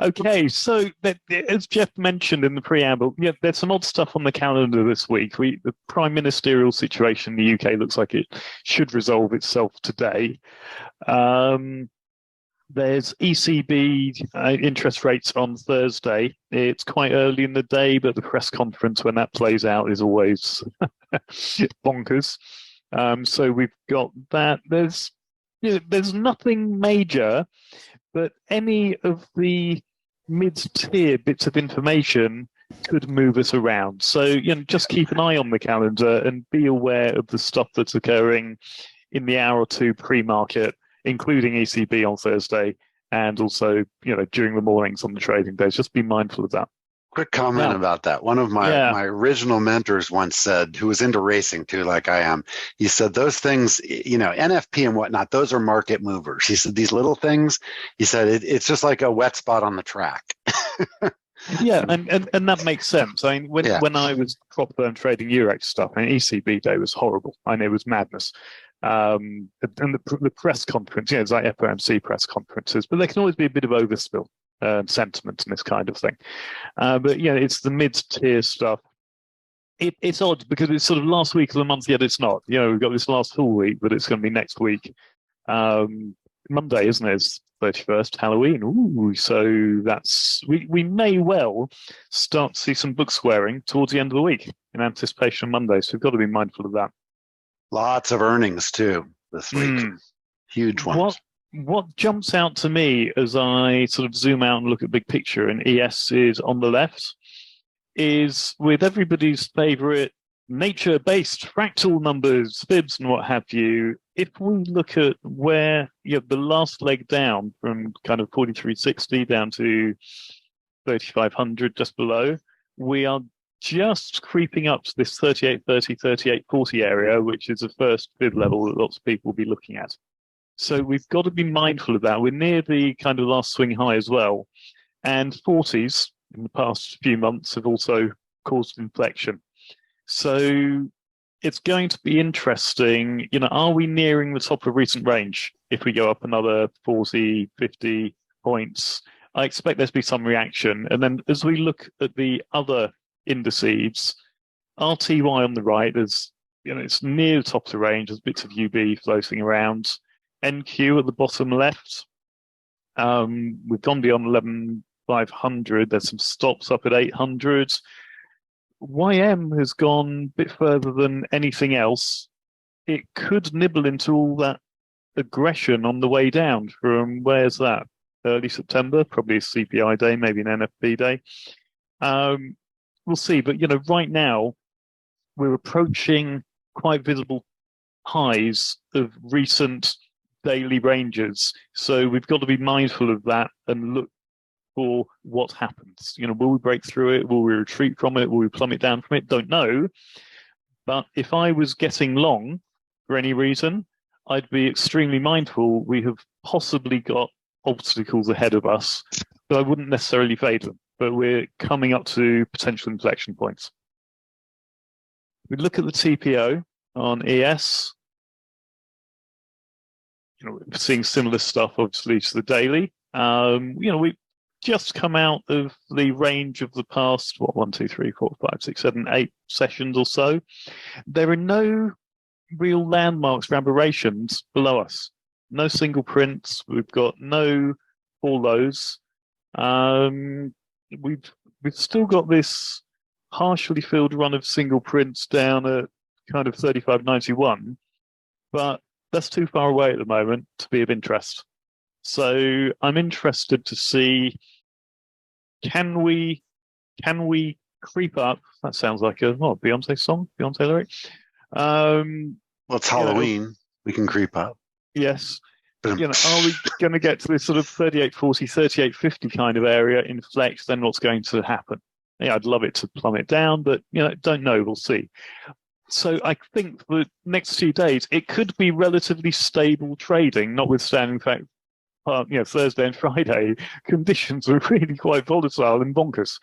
Okay, so as Jeff mentioned in the preamble, yeah, there's some odd stuff on the calendar this week. The prime ministerial situation in the UK looks like it should resolve itself today. Um, there's ECB interest rates on Thursday. It's quite early in the day, but the press conference when that plays out is always bonkers. So we've got that. There's nothing major, but any of the mid-tier bits of information could move us around. So, just keep an eye on the calendar and be aware of the stuff that's occurring in the hour or two pre-market, including ECB on Thursday, and also, during the mornings on the trading days. Just be mindful of that. Quick comment about that. One of my original mentors once said, who was into racing too, like I am, he said, those things, NFP and whatnot, those are market movers. He said, these little things, he said, it's just like a wet spot on the track. Yeah, and that makes sense. I mean, when I was prop firm trading Eurex stuff, ECB day was horrible. It was madness. And the press conference, it's like FOMC press conferences, but there can always be a bit of overspill. Sentiment and this kind of thing. But it's the mid-tier stuff. It's odd because it's sort of last week of the month, yet it's not. We've got this last full week, but it's going to be next week. Monday, isn't it? It's 31st, Halloween. Ooh, so we may well start to see some book squaring towards the end of the week in anticipation of Monday. So we've got to be mindful of that. Lots of earnings too this week. Huge ones. What jumps out to me as I sort of zoom out and look at big picture, and ES is on the left, is with everybody's favorite nature-based fractal numbers, fibs and what have you, if we look at where the last leg down from kind of 4360 down to 3500 just below, we are just creeping up to this 3830, 3840 area, which is the first fib level that lots of people will be looking at. So we've got to be mindful of that. We're near the kind of last swing high as well. And 40s in the past few months have also caused inflection. So it's going to be interesting. Are we nearing the top of recent range? If we go up another 40, 50 points, I expect there to be some reaction. And then as we look at the other indices, RTY on the right, it's near the top of the range. There's bits of UB floating around. NQ at the bottom left. We've gone beyond 11,500. There's some stops up at 800. YM has gone a bit further than anything else. It could nibble into all that aggression on the way down from, where's that? Early September, probably a CPI day, maybe an NFP day. We'll see. But, right now, we're approaching quite visible highs of recent daily ranges. So we've got to be mindful of that and look for what happens. Will we break through it? Will we retreat from it? Will we plummet down from it? Don't know. But if I was getting long for any reason, I'd be extremely mindful. We have possibly got obstacles ahead of us, but I wouldn't necessarily fade them. But we're coming up to potential inflection points. We look at the TPO on ES. We're seeing similar stuff, obviously, to the daily. We've just come out of the range of the past, 1, 2, 3, 4, 5, 6, 7, 8 sessions or so. There are no real landmarks for aberrations below us. No single prints. We've got no fall lows. We've still got this partially filled run of single prints down at kind of 35.91, but that's too far away at the moment to be of interest. So I'm interested to see, can we creep up? That sounds like a Beyonce song, Beyonce lyric. Well, it's Halloween. We can creep up. Yes. Are we going to get to this sort of 3840, 3850 kind of area, inflect, then what's going to happen? I'd love it to plummet down, but don't know. We'll see. So I think the next few days, it could be relatively stable trading, notwithstanding the fact, Thursday and Friday, conditions were really quite volatile and bonkers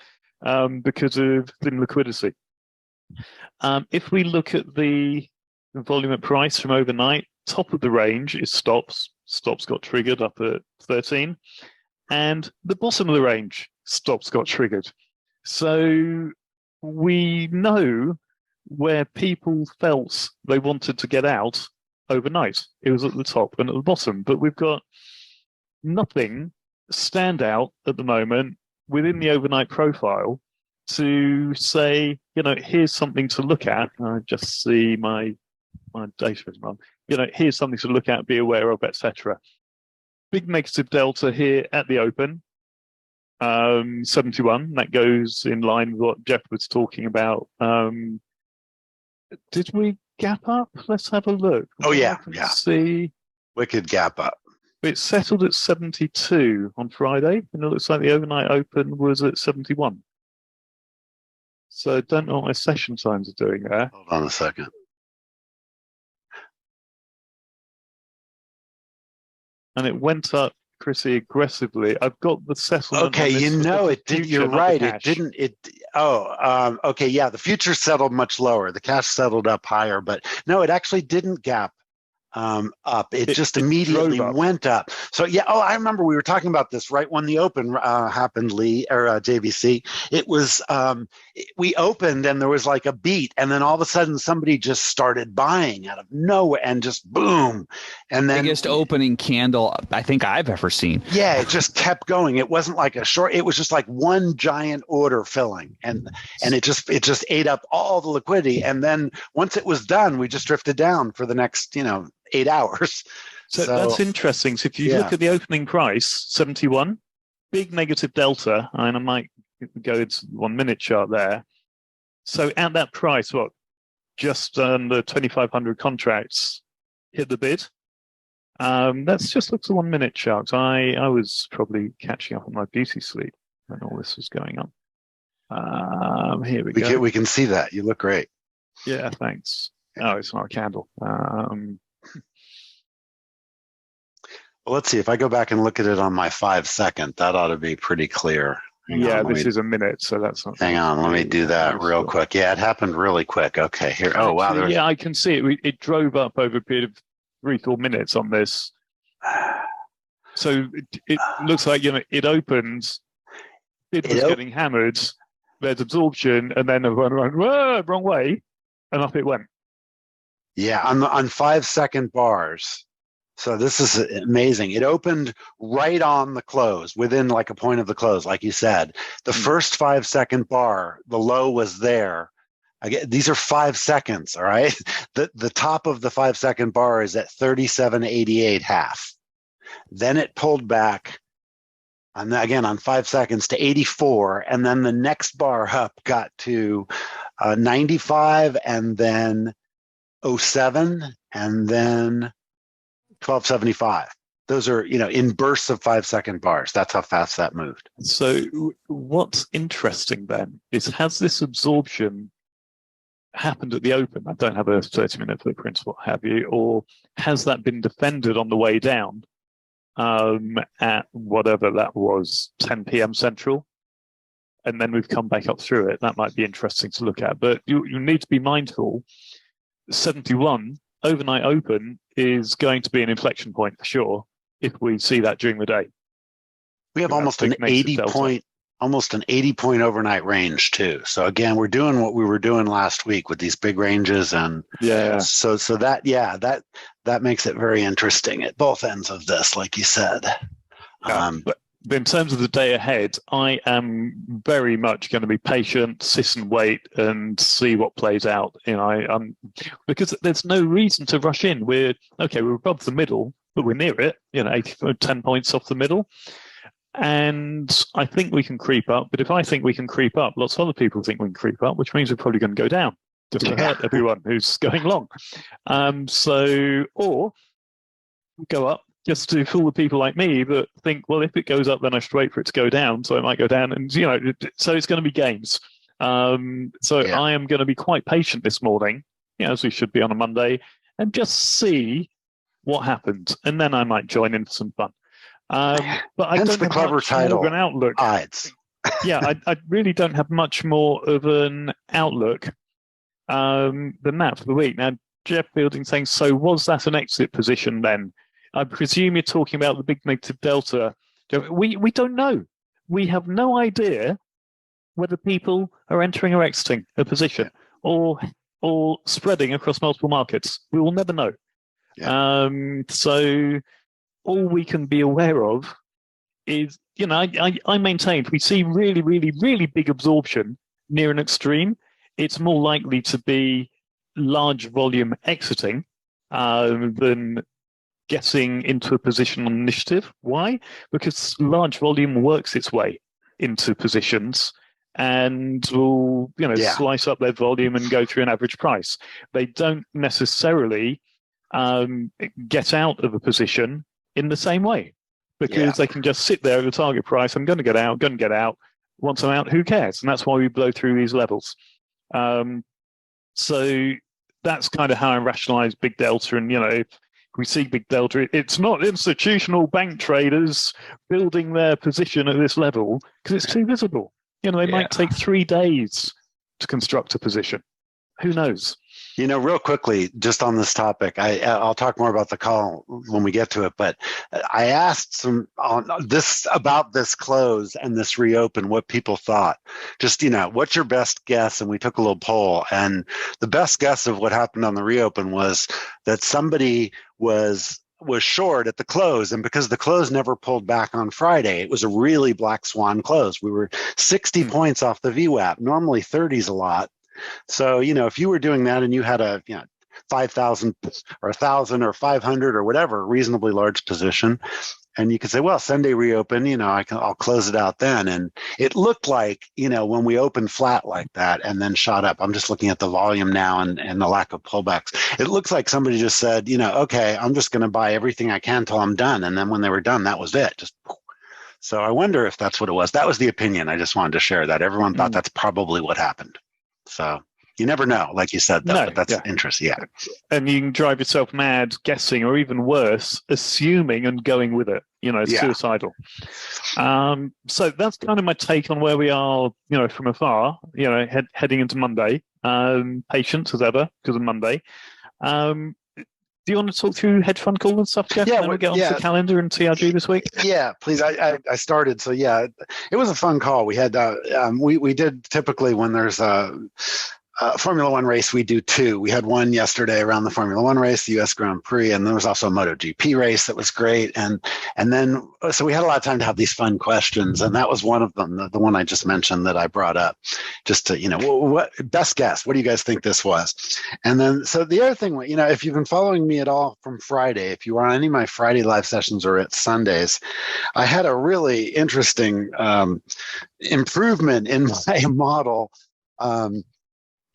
because of thin liquidity. If we look at the volume at price from overnight, top of the range is stops. Stops got triggered up at 13. and the bottom of the range stops got triggered. So we know where people felt they wanted to get out overnight. It was at the top and at the bottom, but we've got nothing stand out at the moment within the overnight profile to say, here's something to look at. I just see my data is wrong. Here's something to look at, be aware of, etc. Big negative delta here at the open, 71. That goes in line with what Jeff was talking about. Did we gap up? Let's have a look. Oh, yeah. See. Wicked gap up. It settled at 72 on Friday, and it looks like the overnight open was at 71. So I don't know what my session times are doing there. Hold on a second. And it went up pretty aggressively. I've got the settlement. Okay, it did. You're right. It didn't. Okay, yeah. The futures settled much lower. The cash settled up higher, but no, it actually didn't gap up. It just immediately went up. So yeah. Oh, I remember we were talking about this right when the open happened, Lee or JVC. It was we opened and there was like a beat, and then all of a sudden somebody just started buying out of nowhere and just boom, and then biggest opening candle I think I've ever seen. Yeah, it just kept going. It wasn't like a short. It was just like one giant order filling, and it just ate up all the liquidity. And then once it was done, we just drifted down for the next 8 hours. So that's interesting. So if you look at the opening price, 71, big negative delta, and I might go to 1 minute chart there. So at that price, just under 2,500 contracts hit the bid. Let's just look at the 1 minute chart. I was probably catching up on my beauty sleep when all this was going on. Here we go. We can see that. You look great. Yeah, thanks. Oh, it's not a candle. Well, let's see. If I go back and look at it on my 5 second, that ought to be pretty clear. This is a minute, so that's not. Hang on, let me do that real quick. Yeah, it happened really quick. Okay, here. Oh, wow. Yeah, I can see it. It drove up over a period of 3-4 minutes on this. So it looks like it opens. It was getting hammered. There's absorption, and then everyone went, whoa, wrong way, and up it went. Yeah, on 5 second bars. So this is amazing. It opened right on the close, within like a point of the close, like you said. The first 5 second bar, the low was there. Again, these are 5 seconds, all right? The top of the 5 second bar is at 37.88 half. Then it pulled back, and again on 5 seconds to 84, and then the next bar up got to 95, and then 07, and then 1275. Those are, in bursts of 5 second bars. That's how fast that moved. So what's interesting then is, has this absorption happened at the open? I don't have a 30-minute footprint, what have you, or has that been defended on the way down at whatever that was, 10 p.m. Central, and then we've come back up through it? That might be interesting to look at. But you need to be mindful, 71 overnight open is going to be an inflection point for sure if we see that during the day. We have almost an 80 point overnight range too. So again, we're doing what we were doing last week with these big ranges, and so that makes it very interesting at both ends of this, like you said. But in terms of the day ahead, I am very much going to be patient, sit and wait, and see what plays out. Because there's no reason to rush in. We're above the middle, but we're near it. 10 points off the middle, and I think we can creep up. But if I think we can creep up, lots of other people think we can creep up, which means we're probably going to go down just to hurt everyone who's going long. Or go up, just to fool the people like me that think, well, if it goes up, then I should wait for it to go down, so it might go down. And, so it's going to be games. I am going to be quite patient this morning, as we should be on a Monday, and just see what happens. And then I might join in for some fun. But I don't have clever much title, more of an outlook. Ides. I really don't have much more of an outlook than that for the week. Now, Jeff Fielding saying, so was that an exit position then? I presume you're talking about the big negative delta We don't know. We have no idea whether people are entering or exiting a position or spreading across multiple markets. We will never know. Yeah. So all we can be aware of is, I maintain if we see really, really, really big absorption near an extreme, it's more likely to be large volume exiting than getting into a position on initiative. Why? Because large volume works its way into positions and will, slice up their volume and go through an average price. They don't necessarily get out of a position in the same way, because they can just sit there at the target price. I'm going to get out. Once I'm out, who cares? And that's why we blow through these levels. So that's kind of how I rationalize big delta. And, if we see big delta, it's not institutional bank traders building their position at this level because it's too visible. They might take 3 days to construct a position. Who knows? Real quickly, just on this topic, I'll talk more about the call when we get to it, but I asked about this close and this reopen, what people thought. Just, what's your best guess? And we took a little poll, and the best guess of what happened on the reopen was that somebody was short at the close, and because the close never pulled back on Friday, it was a really black swan close. We were 60 points off the VWAP. Normally 30 is a lot. So, if you were doing that and you had a 5,000 or 1,000 or 500 or whatever reasonably large position, and you could say, well, Sunday reopen, I'll close it out then. And it looked like, when we opened flat like that and then shot up, I'm just looking at the volume now and the lack of pullbacks. It looks like somebody just said, okay, I'm just going to buy everything I can till I'm done. And then when they were done, that was it. So I wonder if that's what it was. That was the opinion. I just wanted to share that. Everyone thought that's probably what happened. So you never know, like you said, though, but that's interesting. Yeah. And you can drive yourself mad guessing, or even worse, assuming and going with it. Suicidal. So that's kind of my take on where we are, from afar, heading into Monday. Patience as ever because of Monday. Do you want to talk through hedge fund call and stuff, Jeff? Yeah, and then we'll get on to the calendar and TRG this week. Yeah, please. I started. So it was a fun call. We had we did typically when there's a Formula One race, we do 2. We had one yesterday around the Formula One race, the U.S. Grand Prix, and there was also a MotoGP race that was great. And then so we had a lot of time to have these fun questions, and that was one of them, the one I just mentioned that I brought up, just to what best guess? What do you guys think this was? And then so the other thing, if you've been following me at all from Friday, if you were on any of my Friday live sessions or at Sundays, I had a really interesting improvement in my model.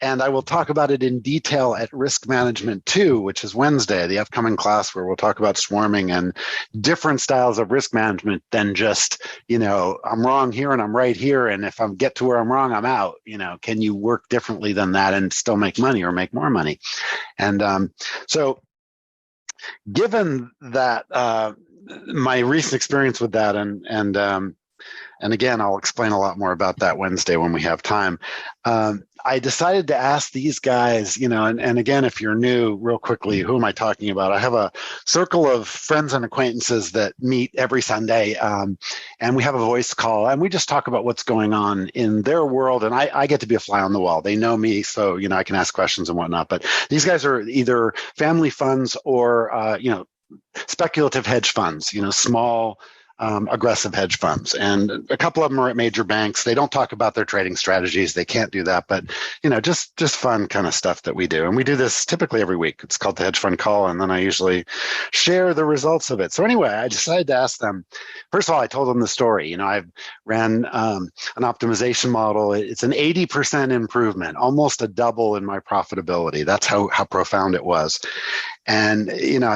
And I will talk about it in detail at Risk Management 2, which is Wednesday, the upcoming class where we'll talk about swarming and different styles of risk management than just, I'm wrong here and I'm right here. And if I get to where I'm wrong, I'm out. Can you work differently than that and still make money or make more money? And so given that my recent experience with that, and again, I'll explain a lot more about that Wednesday when we have time. I decided to ask these guys, and again, if you're new, real quickly, who am I talking about? I have a circle of friends and acquaintances that meet every Sunday, and we have a voice call, and we just talk about what's going on in their world, and I get to be a fly on the wall. They know me, so, I can ask questions and whatnot, but these guys are either family funds or, speculative hedge funds, small, aggressive hedge funds. And a couple of them are at major banks. They don't talk about their trading strategies. They can't do that, but just fun kind of stuff that we do. And we do this typically every week. It's called the Hedge Fund Call. And then I usually share the results of it. So anyway, I decided to ask them, first of all, I told them the story. I ran an optimization model. It's an 80% improvement, almost a double in my profitability. That's how profound it was. And,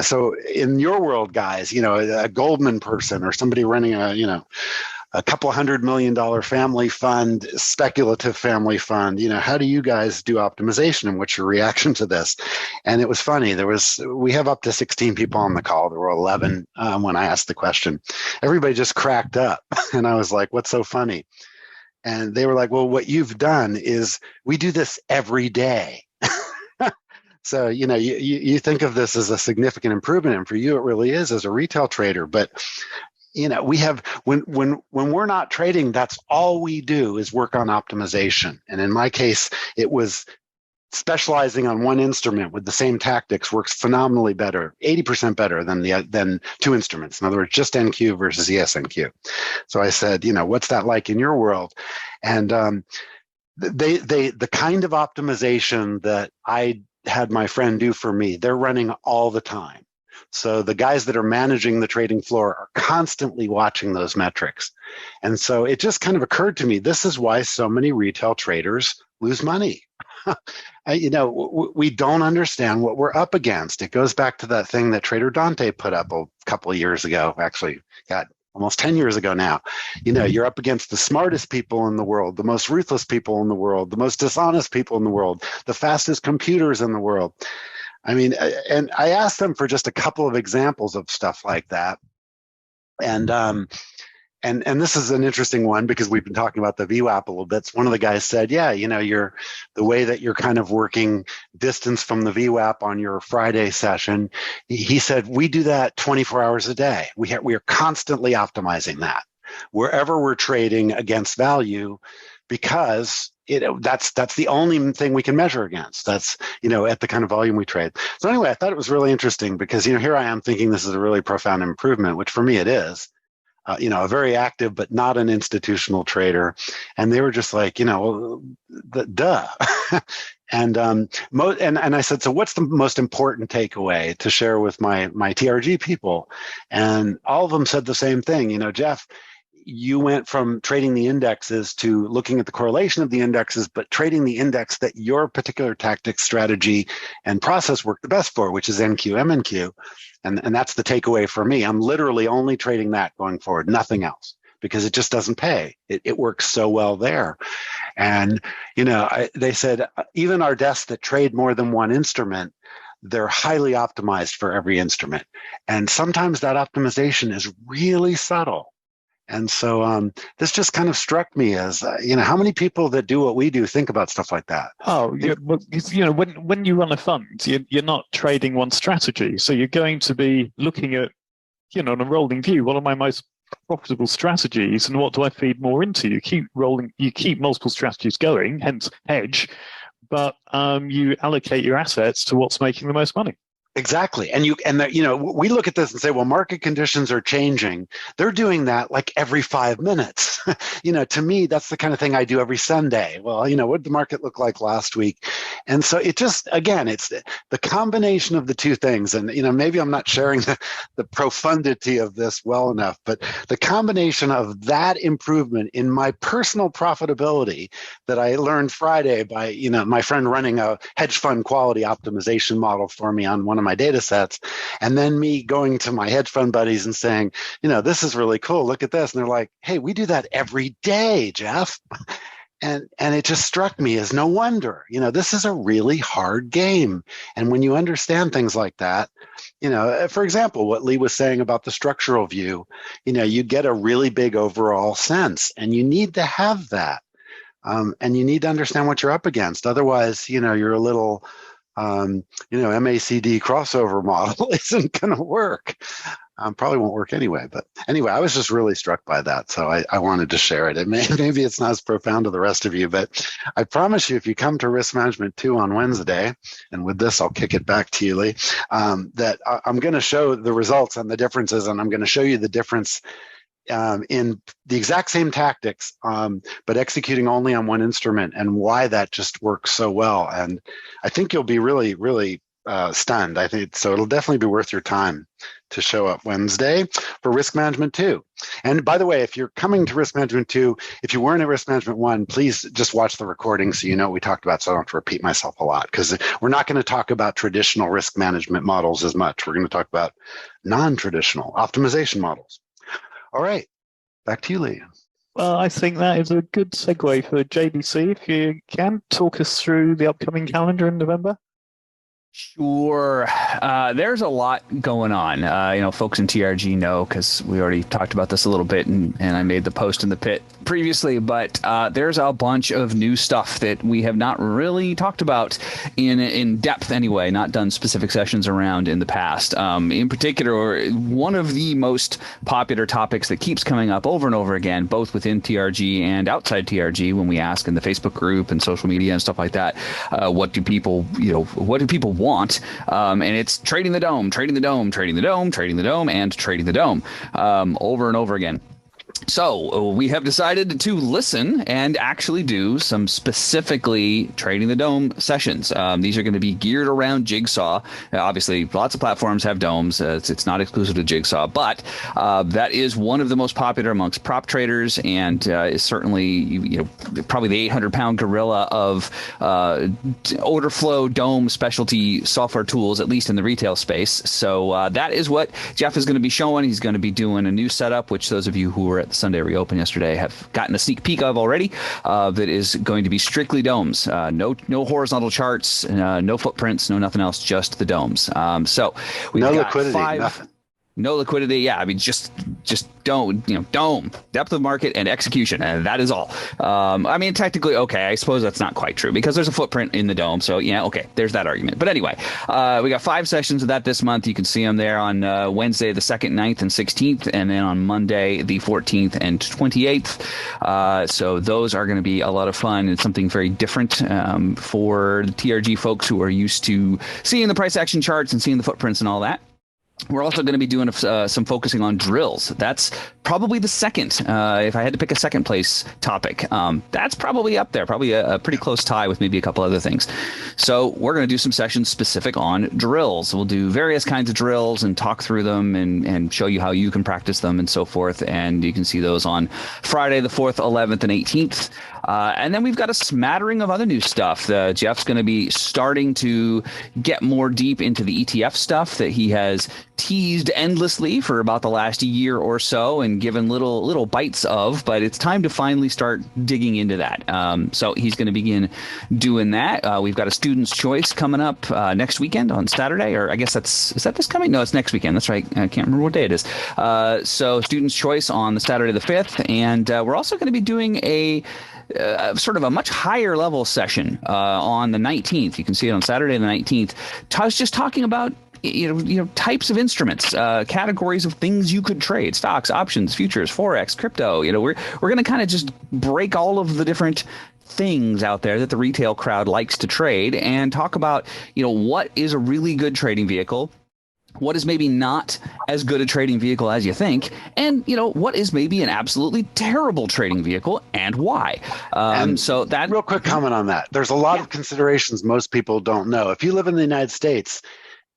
so in your world, guys, a Goldman person or somebody running a couple $100 million family fund, speculative family fund, how do you guys do optimization and what's your reaction to this? And it was funny. We have up to 16 people on the call. There were 11 when I asked the question. Everybody just cracked up. And I was like, what's so funny? And they were like, well, what you've done is we do this every day. So, you think of this as a significant improvement, and for you, it really is as a retail trader. But, we have when we're not trading, that's all we do is work on optimization. And in my case, it was specializing on one instrument with the same tactics works phenomenally better, 80% better than two instruments. In other words, just NQ versus ESNQ. So I said, what's that like in your world? And the kind of optimization that I had my friend do for me, they're running all the time. So the guys that are managing the trading floor are constantly watching those metrics. And so it just kind of occurred to me, this is why so many retail traders lose money. We don't understand what we're up against. It goes back to that thing that Trader Dante put up a couple of years ago, actually, got almost 10 years ago now. You're up against the smartest people in the world, the most ruthless people in the world, the most dishonest people in the world, the fastest computers in the world. And I asked them for just a couple of examples of stuff like that. And this is an interesting one because we've been talking about the VWAP a little bit. One of the guys said, yeah, the way that you're kind of working distance from the VWAP on your Friday session, he said, we do that 24 hours a day. We are constantly optimizing that wherever we're trading against value, because that's the only thing we can measure against. That's, at the kind of volume we trade. So anyway, I thought it was really interesting because, here I am thinking this is a really profound improvement, which for me it is. A very active but not an institutional trader, and they were just like, duh. and I said, so what's the most important takeaway to share with my TRG people? And all of them said the same thing. Jeff, you went from trading the indexes to looking at the correlation of the indexes, but trading the index that your particular tactic, strategy, and process work the best for, which is NQ, MNQ. And that's the takeaway for me. I'm literally only trading that going forward, nothing else, because it just doesn't pay. It works so well there. And, they said, even our desks that trade more than one instrument, they're highly optimized for every instrument. And sometimes that optimization is really subtle. And so this just kind of struck me as, how many people that do what we do think about stuff like that? Oh, yeah, well, when you run a fund, you're not trading one strategy. So you're going to be looking at, on a rolling view, what are my most profitable strategies and what do I feed more into? You keep multiple strategies going, hence hedge, but you allocate your assets to what's making the most money. Exactly. And we look at this and say, well, market conditions are changing. They're doing that like every 5 minutes. To me, that's the kind of thing I do every Sunday. Well, what did the market look like last week? And so it just, again, it's the combination of the two things. And, maybe I'm not sharing the profundity of this well enough, but the combination of that improvement in my personal profitability that I learned Friday by, my friend running a hedge fund quality optimization model for me on one of my data sets, and then me going to my hedge fund buddies and saying, this is really cool, look at this. And they're like, hey, we do that every day, Jeff. And it just struck me as no wonder, this is a really hard game. And when you understand things like that, for example, what Lee was saying about the structural view, you get a really big overall sense, and you need to have that. And you need to understand what you're up against. Otherwise, you're a little MACD crossover model isn't going to work. Probably won't work anyway. But anyway, I was just really struck by that. So I wanted to share it. Maybe it's not as profound to the rest of you, but I promise you, if you come to Risk Management 2 on Wednesday, and with this, I'll kick it back to you, Lee, that I'm going to show the results and the differences, and I'm going to show you the difference in the exact same tactics, but executing only on one instrument, and why that just works so well. And I think you'll be really, really stunned. I think so. It'll definitely be worth your time to show up Wednesday for Risk Management 2. And by the way, if you're coming to Risk Management 2, if you weren't at Risk Management 1, please just watch the recording so you know what we talked about, so I don't have to repeat myself a lot, because we're not going to talk about traditional risk management models as much. We're going to talk about non-traditional optimization models. All right, back to you, Lee. Well, I think that is a good segue for JBC. If you can, talk us through the upcoming calendar in November. Sure. There's a lot going on. Folks in TRG know because we already talked about this a little bit, and I made the post in the pit previously. But there's a bunch of new stuff that we have not really talked about in depth anyway, not done specific sessions around in the past. In particular, one of the most popular topics that keeps coming up over and over again, both within TRG and outside TRG, when we ask in the Facebook group and social media and stuff like that, what do people want? And it's trading the dome, trading the dome, trading the dome, trading the dome, and trading the dome, over and over again. So we have decided to listen and actually do some specifically trading the dome sessions. These are going to be geared around Jigsaw. Obviously, lots of platforms have domes. It's not exclusive to Jigsaw, but that is one of the most popular amongst prop traders, and is certainly probably the 800-pound gorilla of order flow dome specialty software tools, at least in the retail space. So that is what Jeff is going to be showing. He's going to be doing a new setup, which those of you who were at the Sunday Reopen yesterday have gotten a sneak peek of already. That is going to be strictly domes. No horizontal charts, no footprints, no nothing else, just the domes. So we've got liquidity, nothing. No liquidity. Yeah, I mean, just dome, depth of market and execution, and that is all. I mean, technically, okay, I suppose that's not quite true because there's a footprint in the dome. So yeah, okay, there's that argument. But anyway, we got 5 sessions of that this month. You can see them there on Wednesday the 2nd, 9th, and 16th, and then on Monday the 14th and 28th. So those are going to be a lot of fun and something very different for the TRG folks who are used to seeing the price action charts and seeing the footprints and all that. We're also going to be doing some focusing on drills. That's probably the second, if I had to pick a second place topic, that's probably up there, probably a pretty close tie with maybe a couple other things. So we're going to do some sessions specific on drills. We'll do various kinds of drills and talk through them and show you how you can practice them and so forth. And you can see those on Friday, the 4th, 11th, and 18th. And then we've got a smattering of other new stuff. Jeff's going to be starting to get more deep into the ETF stuff that he has teased endlessly for about the last year or so and given little bites of, but it's time to finally start digging into that. So he's going to begin doing that. We've got a student's choice coming up next weekend on Saturday, or I guess is that this coming? No, it's next weekend. That's right. I can't remember what day it is. So student's choice on the Saturday the 5th, and we're also going to be doing sort of a much higher level session on the 19th. You can see it on Saturday the 19th. Just talking about types of instruments, categories of things you could trade: stocks, options, futures, forex, crypto. We're going to kind of just break all of the different things out there that the retail crowd likes to trade and talk about what is a really good trading vehicle, what is maybe not as good a trading vehicle as you think, and what is maybe an absolutely terrible trading vehicle and why. So that real quick comment on that. There's a lot of considerations most people don't know. If you live in the United States,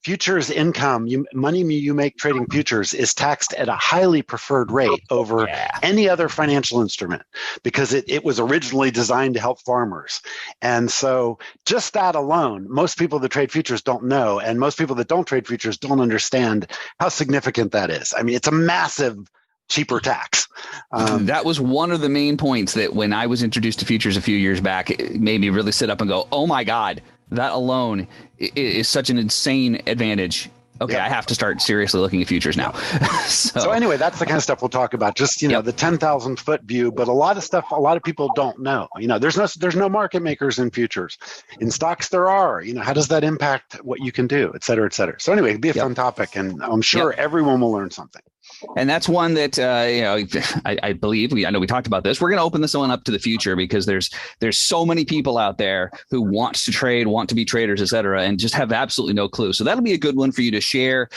futures income, money you make trading futures is taxed at a highly preferred rate over any other financial instrument because it was originally designed to help farmers. And so just that alone, most people that trade futures don't know, and most people that don't trade futures don't understand how significant that is. I mean, it's a massive cheaper tax. That was one of the main points that when I was introduced to futures a few years back, it made me really sit up and go, oh my God, that alone is such an insane advantage. Okay, I have to start seriously looking at futures now. So anyway, that's the kind of stuff we'll talk about. Just the 10,000 foot view, but a lot of stuff a lot of people don't know. There's no market makers in futures. In stocks there are. How does that impact what you can do, et cetera, et cetera. So anyway, it'd be a fun topic, and I'm sure everyone will learn something. And that's one that I believe I know we talked about this. We're going to open this one up to the future because there's so many people out there who want to trade, want to be traders, et cetera, and just have absolutely no clue. So that'll be a good one for you to share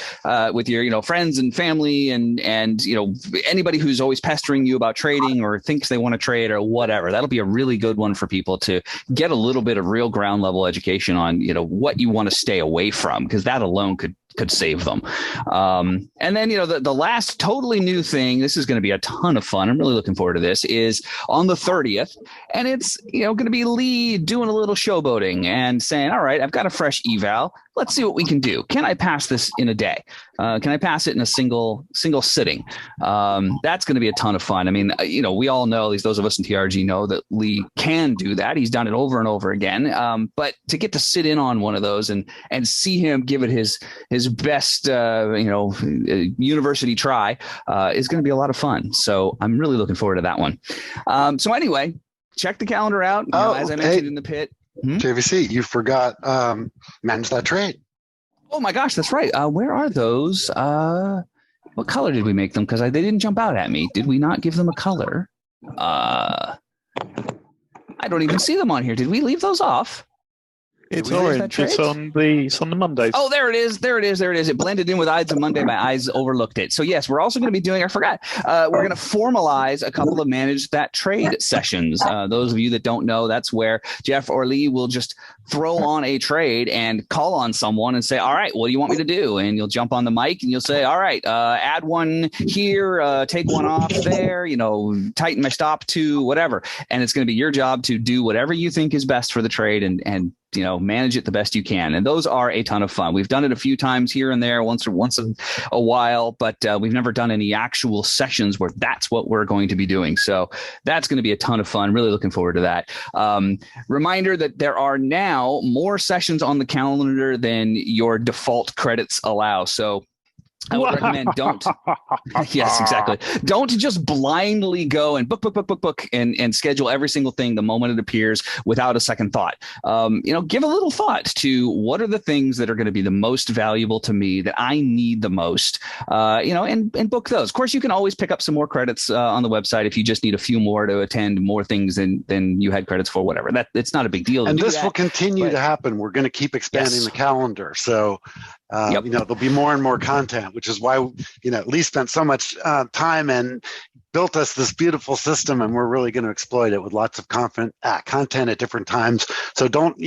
with your friends and family and anybody who's always pestering you about trading or thinks they want to trade or whatever. That'll be a really good one for people to get a little bit of real ground level education on what you want to stay away from, because that alone could save them. And then, the last totally new thing, this is going to be a ton of fun. I'm really looking forward to this, is on the 30th. And it's, going to be Lee doing a little showboating and saying, all right, I've got a fresh eval. let's see what we can do. Can I pass this in a day? Can I pass it in a single sitting? That's going to be a ton of fun. I mean, we all know, at least those of us in TRG know that Lee can do that. He's done it over and over again. But to get to sit in on one of those and see him give it his best, university try is going to be a lot of fun. So I'm really looking forward to that one. So anyway, check the calendar out. As I mentioned in the pit. JVC, you forgot manage that trade. Oh my gosh, that's right. Where are those? What color did we make them? Because they didn't jump out at me. Did we not give them a color? I don't even see them on here. Did we leave those off? It's orange. It's on the Mondays. Oh, there it is. It blended in with Ides of Monday. My eyes overlooked it. So yes, we're also going to be doing, I forgot, we're going to formalize a couple of Manage That Trade sessions. Those of you that don't know, that's where Jeff or Lee will just throw on a trade and call on someone and say, all right, what do you want me to do? And you'll jump on the mic and you'll say, all right, add one here, take one off there, tighten my stop to whatever. And it's going to be your job to do whatever you think is best for the trade and manage it the best you can. And those are a ton of fun. We've done it a few times here and there, once in a while, but we've never done any actual sessions where that's what we're going to be doing. So that's going to be a ton of fun. Really looking forward to that. Reminder that there are now more sessions on the calendar than your default credits allow. So I would recommend don't. Yes, exactly. Don't just blindly go and book and schedule every single thing the moment it appears without a second thought. Give a little thought to what are the things that are going to be the most valuable to me that I need the most, and book those. Of course, you can always pick up some more credits on the website if you just need a few more to attend more things than you had credits for, whatever. It's not a big deal. And this will continue to happen. We're going to keep expanding the calendar. So, there'll be more and more content, which is why, Lee spent so much time and built us this beautiful system, and we're really going to exploit it with lots of content at different times. So don't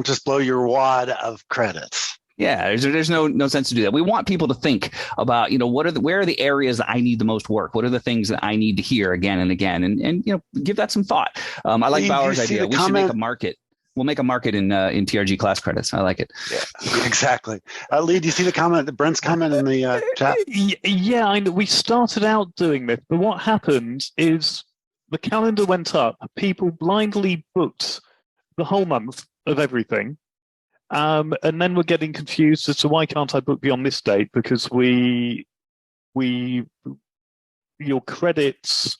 just blow your wad of credits. Yeah, there's no sense to do that. We want people to think about, where are the areas that I need the most work? What are the things that I need to hear again and again? And give that some thought. I like Bauer's idea. We should make a market. We'll make a market in TRG class credits. I like it. Yeah, exactly. Lee, do you see Brent's comment in the chat? Yeah, I know. We started out doing this, but what happened is the calendar went up. People blindly booked the whole month of everything. And then we're getting confused as to why can't I book beyond this date? Because your credits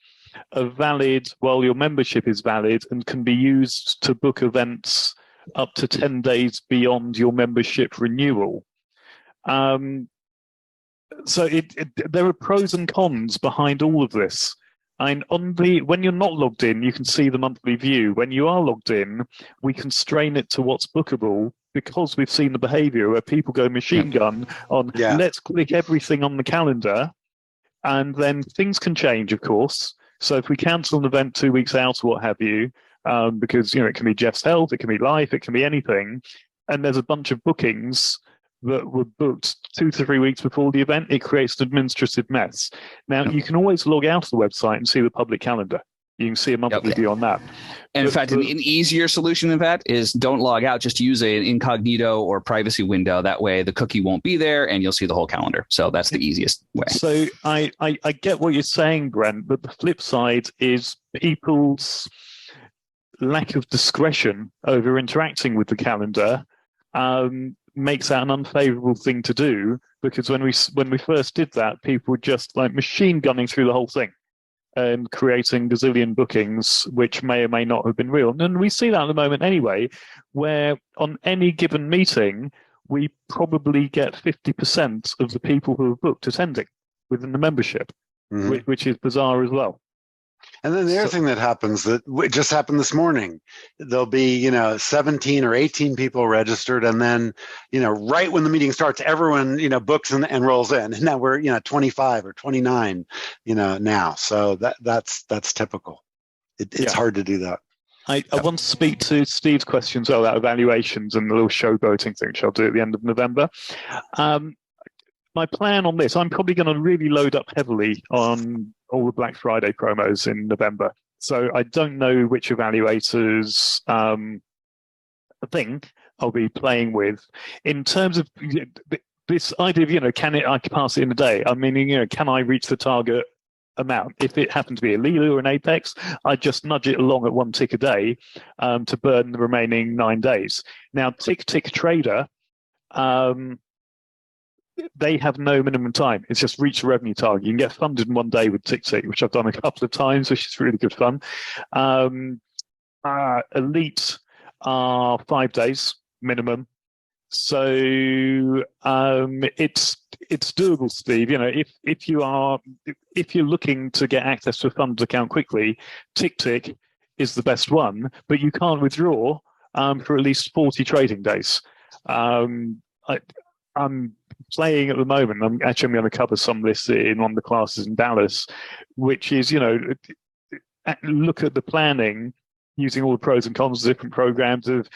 are valid while your membership is valid and can be used to book events up to 10 days beyond your membership renewal. So there are pros and cons behind all of this. And when you're not logged in, you can see the monthly view. When you are logged in, we constrain it to what's bookable because we've seen the behavior where people go machine gun on, let's click everything on the calendar. And then things can change, of course. So if we cancel an event 2 weeks out or what have you, because it can be Jeff's health, it can be life, it can be anything, and there's a bunch of bookings that were booked 2 to 3 weeks before the event, it creates an administrative mess. Now, you can always log out of the website and see the public calendar. You can see a monthly view on that. And in fact, an easier solution than that is don't log out. Just use an incognito or privacy window. That way the cookie won't be there and you'll see the whole calendar. So that's the easiest way. So I get what you're saying, Brent, but the flip side is people's lack of discretion over interacting with the calendar makes that an unfavorable thing to do, because when we first did that, people were just like machine gunning through the whole thing and creating gazillion bookings, which may or may not have been real. And we see that at the moment anyway, where on any given meeting, we probably get 50% of the people who have booked attending within the membership, which is bizarre as well. And then the other thing that happens, that just happened this morning, there'll be, 17 or 18 people registered. And then, right when the meeting starts, everyone, books and rolls in. And now we're, 25 or 29, now. So that's typical. It's hard to do that. I want to speak to Steve's questions about evaluations and the little showboating thing, which I'll do at the end of November. My plan on this, I'm probably going to really load up heavily on all the Black Friday promos in November. So I don't know which evaluators thing I'll be playing with. In terms of this idea of, I can pass it in a day. I mean, can I reach the target amount? If it happened to be a Lulu or an Apex, I just nudge it along at 1 tick a day to burn the remaining 9 days. Now, Tick Trader, they have no minimum time. It's just reach the revenue target. You can get funded in 1 day with Tick, which I've done a couple of times, which is really good fun. Elite are 5 days minimum. So it's doable, Steve. If you're looking to get access to a funds account quickly, Tick is the best one, but you can't withdraw for at least 40 trading days. I'm playing at the moment. I'm going to cover some of this in one of the classes in Dallas, which is, look at the planning using all the pros and cons of different programs of,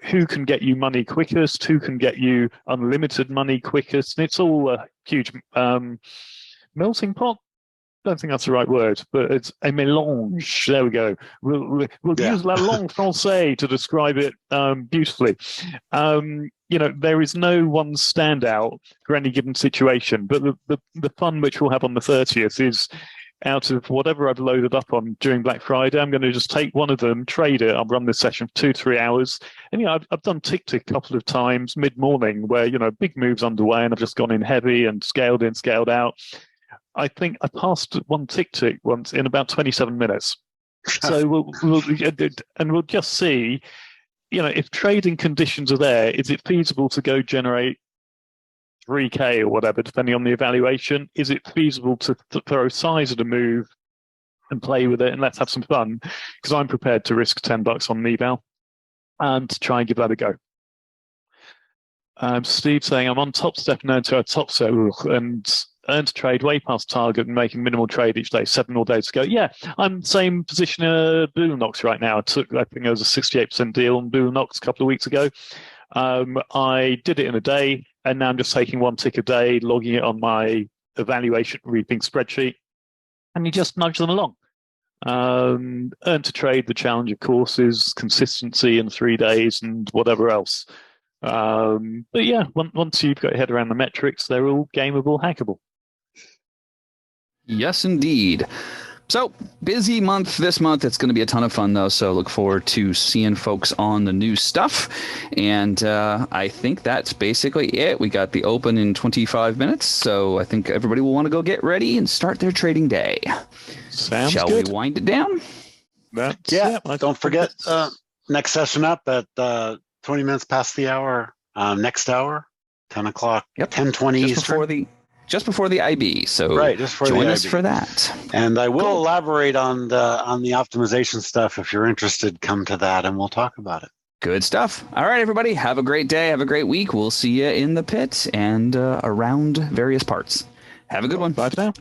who can get you money quickest, who can get you unlimited money quickest. And it's all a huge melting pot. I don't think that's the right word, but it's a mélange. There we go. We'll use la langue française to describe it beautifully. There is no one standout for any given situation, but the fun which we'll have on the 30th is, out of whatever I've loaded up on during Black Friday, I'm going to just take one of them, trade it. I'll run this session for 2-3 hours. And, I've done Tick a couple of times mid-morning where, big moves underway and I've just gone in heavy and scaled in, scaled out. I think I passed one Tick once in about 27 minutes. So we'll just see, if trading conditions are there, is it feasible to go generate 3K or whatever, depending on the evaluation? Is it feasible to throw size at a move and play with it and let's have some fun? Because I'm prepared to risk $10 on an eval and to try and give that a go. Steve saying, I'm on top step now to a top step and earn to trade way past target and making minimal trade each day, 7 more days to go. Yeah, I'm same position Blue Nox right now. I think it was a 68% deal on Blue Nox a couple of weeks ago. I did it in a day, and now I'm just taking 1 tick a day, logging it on my evaluation reaping spreadsheet, and you just nudge them along. Earn to trade, the challenge, of course, is consistency in 3 days and whatever else. But yeah, once you've got your head around the metrics, they're all gameable, hackable. Yes, indeed. So, busy month this month. It's going to be a ton of fun, though, so look forward to seeing folks on the new stuff. And I think that's basically it. We got the open in 25 minutes, so I think everybody will want to go get ready and start their trading day. Sounds Shall good. we wind it down? Don't forget, next session up at 20 minutes past the hour, next hour, 10 o'clock, 10:20 Eastern. Just before the IB, so right, just for join the us IB. for that. And I will elaborate on the optimization stuff. If you're interested, come to that and we'll talk about it. Good stuff. All right, everybody, have a great day. Have a great week. We'll see you in the pit and around various parts. Have a good one. Bye for now.